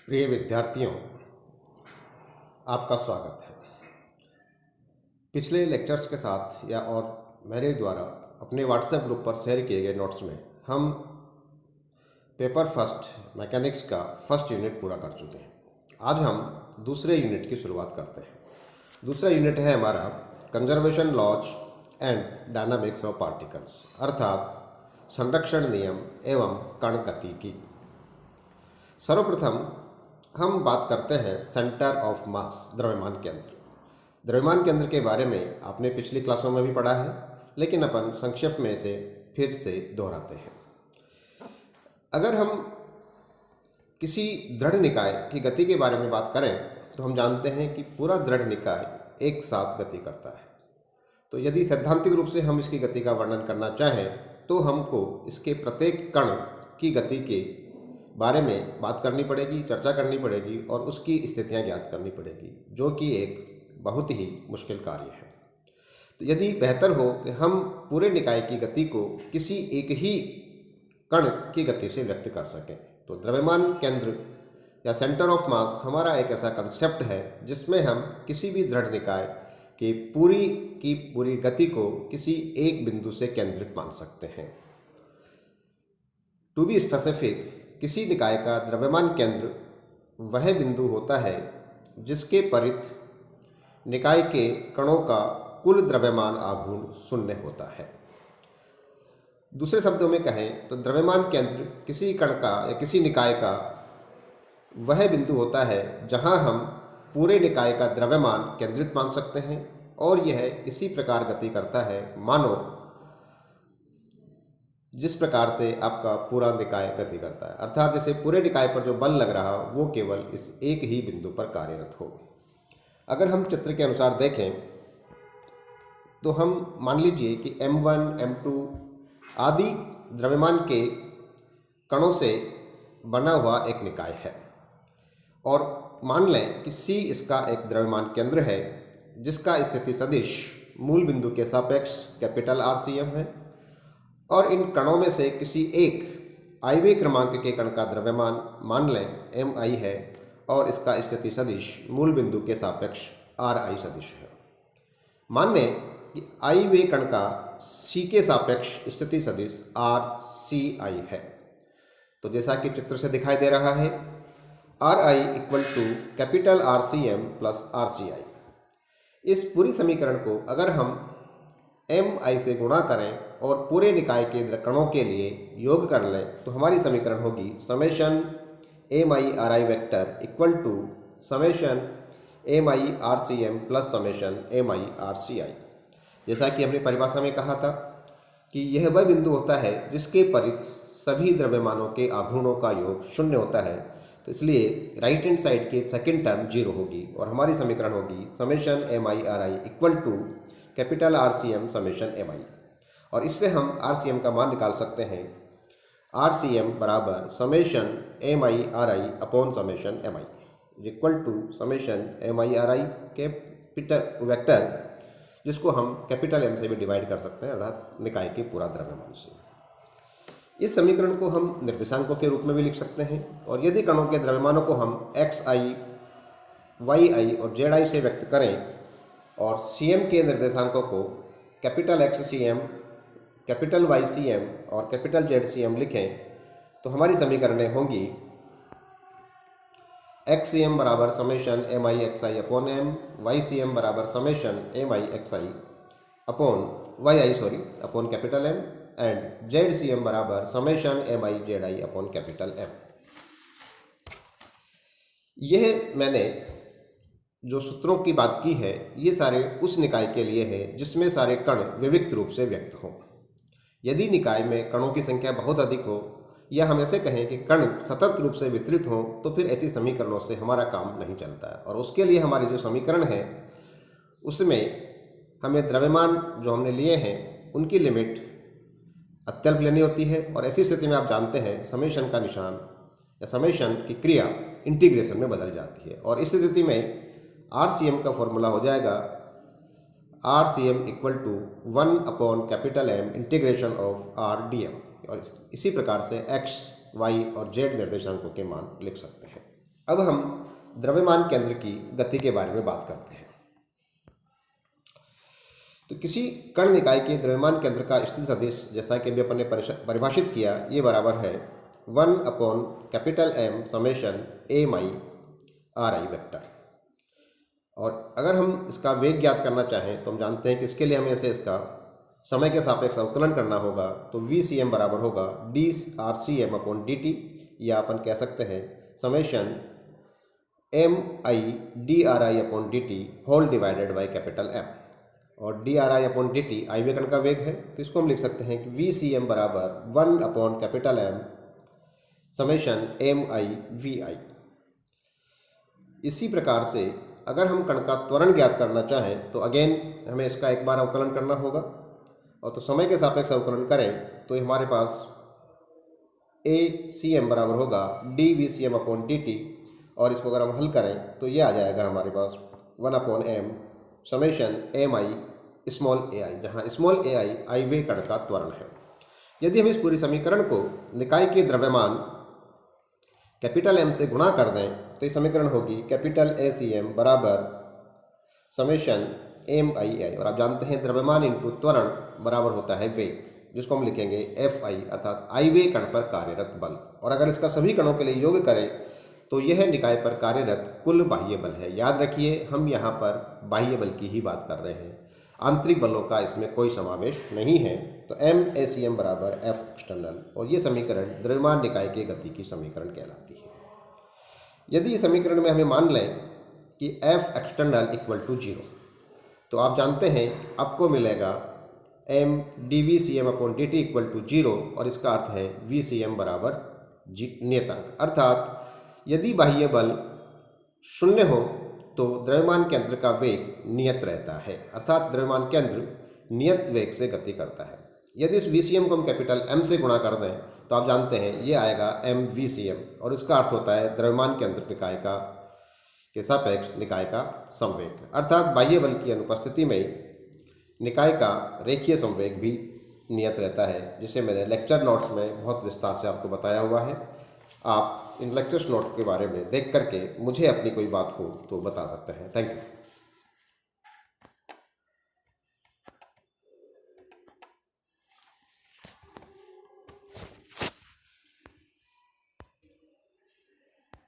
प्रिय विद्यार्थियों, आपका स्वागत है। पिछले लेक्चर्स के साथ या और मेरे द्वारा अपने व्हाट्सएप ग्रुप पर शेयर किए गए नोट्स में हम पेपर फर्स्ट मैकेनिक्स का फर्स्ट यूनिट पूरा कर चुके हैं। आज हम दूसरे यूनिट की शुरुआत करते हैं। दूसरा यूनिट है हमारा conservation laws and dynamics of particles, अर्थात संरक्षण नियम एवं कण गति की। सर्वप्रथम हम बात करते हैं सेंटर ऑफ मास, द्रव्यमान केंद्र। द्रव्यमान केंद्र के बारे में आपने पिछली क्लासों में भी पढ़ा है, लेकिन अपन संक्षेप में इसे फिर से दोहराते हैं। अगर हम किसी दृढ़ निकाय की गति के बारे में बात करें तो हम जानते हैं कि पूरा दृढ़ निकाय एक साथ गति करता है। तो यदि सैद्धांतिक रूप से हम इसकी गति का वर्णन करना चाहें तो हमको इसके प्रत्येक कण की गति के बारे में बात करनी पड़ेगी, चर्चा करनी पड़ेगी और उसकी स्थितियां ज्ञात करनी पड़ेगी, जो कि एक बहुत ही मुश्किल कार्य है। तो यदि बेहतर हो कि हम पूरे निकाय की गति को किसी एक ही कण की गति से व्यक्त कर सकें, तो द्रव्यमान केंद्र या सेंटर ऑफ मास हमारा एक ऐसा कंसेप्ट है जिसमें हम किसी भी दृढ़ निकाय की पूरी गति को किसी एक बिंदु से केंद्रित मान सकते हैं। टू बी स्पेसिफिक, किसी निकाय का द्रव्यमान केंद्र वह बिंदु होता है जिसके परित निकाय के कणों का कुल द्रव्यमान आघूर्ण शून्य होता है। दूसरे शब्दों में कहें तो द्रव्यमान केंद्र किसी कण का या किसी निकाय का वह बिंदु होता है जहां हम पूरे निकाय का द्रव्यमान केंद्रित मान सकते हैं और यह इसी प्रकार गति करता है मानो जिस प्रकार से आपका पूरा निकाय गति करता है, अर्थात जैसे पूरे निकाय पर जो बल लग रहा हो वो केवल इस एक ही बिंदु पर कार्यरत हो। अगर हम चित्र के अनुसार देखें तो हम मान लीजिए कि M1, M2 आदि द्रव्यमान के कणों से बना हुआ एक निकाय है और मान लें कि C इसका एक द्रव्यमान केंद्र है जिसका स्थिति सदिश मूल बिंदु के सापेक्ष कैपिटल RCM है और इन कणों में से किसी एक आईवे क्रमांक के कण का द्रव्यमान मान लें MI है और इसका स्थिति सदिश मूल बिंदु के सापेक्ष RI सदिश है। मान लें कि आईवे कण का C के सापेक्ष स्थिति सदिश RCI है। तो जैसा कि चित्र से दिखाई दे रहा है, RI equal to capital RCM plus RCI। इस पूरी समीकरण को अगर हम MI से गुणा करें और पूरे निकाय के कणों के लिए योग कर लें तो हमारी समीकरण होगी summation MI RI vector equal to summation MI RCM plus summation MI RCI। जैसा कि हमने परिभाषा में कहा था कि यह वह बिंदु होता है जिसके परित सभी द्रव्यमानों के आघूर्णों का योग शून्य होता है, तो इसलिए राइट हैंड साइड की सेकंड टर्म जीरो होगी और हमारी समीकरण होगी summation MI RI equal to capital RCM summation MI। और इससे हम RCM का मान निकाल सकते हैं। RCM बराबर summation MI RI upon summation MI equal to summation MI RI capital vector, जिसको हम कैपिटल M से भी डिवाइड कर सकते हैं, अर्थात निकाय के पूरा द्रव्यमान से। इस समीकरण को हम निर्देशांकों के रूप में भी लिख सकते हैं और यदि कणों के द्रव्यमानों को हम XI, YI और ZI से व्यक्त करें और CM के निर्देशांकों को कैपिटल XCM, कैपिटल YCM और कैपिटल ZCM लिखें तो हमारी समीकरणें होंगी XCM बराबर summation MI XI upon M, YCM बराबर summation MI XI upon capital M and ZCM बराबर summation MI ZI upon capital M। यह मैंने जो सूत्रों की बात की है ये सारे उस निकाय के लिए है जिसमें सारे कण विविक्त रूप से व्यक्त हों। यदि निकाय में कणों की संख्या बहुत अधिक हो या हम ऐसे कहें कि कण सतत रूप से वितरित हों तो फिर ऐसी समीकरणों से हमारा काम नहीं चलता है और उसके लिए हमारी जो समीकरण है उसमें हमें द्रव्यमान जो हमने लिए हैं उनकी लिमिट अत्यल्प लेनी होती है और ऐसी स्थिति में आप जानते हैं समेशन का निशान या समेशन की क्रिया इंटीग्रेशन में बदल जाती है और इस स्थिति में RCM का फॉर्मूला हो जाएगा RCM equal to 1 upon capital M integration of RDM और इसी प्रकार से X, Y और Z निर्देशांकों के मान लिख सकते हैं। अब हम द्रव्यमान केंद्र की गति के बारे में बात करते हैं। तो किसी कण निकाय के द्रव्यमान केंद्र का स्थिति सदिश, जैसा कि अभी अपन ने परिभाषित किया, ये बराबर है 1/M summation mi ri vector. और अगर हम इसका वेग ज्ञात करना चाहें तो हम जानते हैं कि इसके लिए हमें इसे इसका समय के सापेक्ष अवकलन करना होगा। तो VCM बराबर होगा dRCM/dt, या अपन कह सकते हैं summation mi/dri/dt whole divided by M। और dri/dt आइवे कण का वेग है, तो इसको हम लिख सकते हैं कि VCM बराबर 1/M समेशन mi/vi। इसी प्रकार से अगर हम कण का त्वरण ज्ञात करना चाहें तो अगेन हमें इसका एक बार अवकलन करना होगा, और तो समय के सापेक्ष अवकलन करें तो हमारे पास ACM बराबर होगा dVCM/dt, और इसको अगर हम हल करें तो ये आ जाएगा हमारे पास 1/M समेशन mi/ai, जहाँ स्मॉल ai आइवे कण का त्वरण है। यदि हम इस पूरी समीकरण को निकाय के द्रव्यमान M से गुणा कर दें तो ये समीकरण होगी ACM बराबर समेशन mi/ai, और आप जानते हैं द्रव्यमान इंटू त्वरण बराबर होता है वेग, जिसको हम लिखेंगे Fi, अर्थात आइवे कण पर कार्यरत बल। और अगर इसका सभी कणों के लिए योग करें तो यह निकाय पर कार्यरत कुल बाह्य बल है। याद रखिए, हम यहाँ पर बाह्य बल की ही बात कर रहे हैं, आंतरिक बलों का इसमें कोई समावेश नहीं है। तो MACM बराबर F एक्सटर्नल, और ये समीकरण द्रव्यमान निकाय के गति की समीकरण कहलाती है। यदि इस समीकरण में हमें मान लें कि F एक्सटर्नल इक्वल टू 0, तो आप जानते हैं आपको मिलेगा M dVCM/dt इक्वल टू 0, और इसका अर्थ है VCM बराबर नियतांक। अर्थात यदि बाह्य बल 0 हो तो द्रव्यमान केंद्र का वेग नियत रहता है, अर्थात द्रव्यमान केंद्र नियत वेग से गति करता है। यदि इस VCM को हम M से गुणा कर दें तो आप जानते हैं ये आएगा MVCM, और इसका अर्थ होता है द्रव्यमान केंद्र निकाय के सापेक्ष निकाय का संवेग। अर्थात बाह्य बल की अनुपस्थिति में निकाय का रेखीय संवेग भी नियत रहता है, जिसे मैंने लेक्चर नोट्स में बहुत विस्तार से आपको बताया हुआ है। आप इन लेक्चर्स नोट के बारे में देख करके मुझे अपनी कोई बात हो तो बता सकते हैं। Thank you.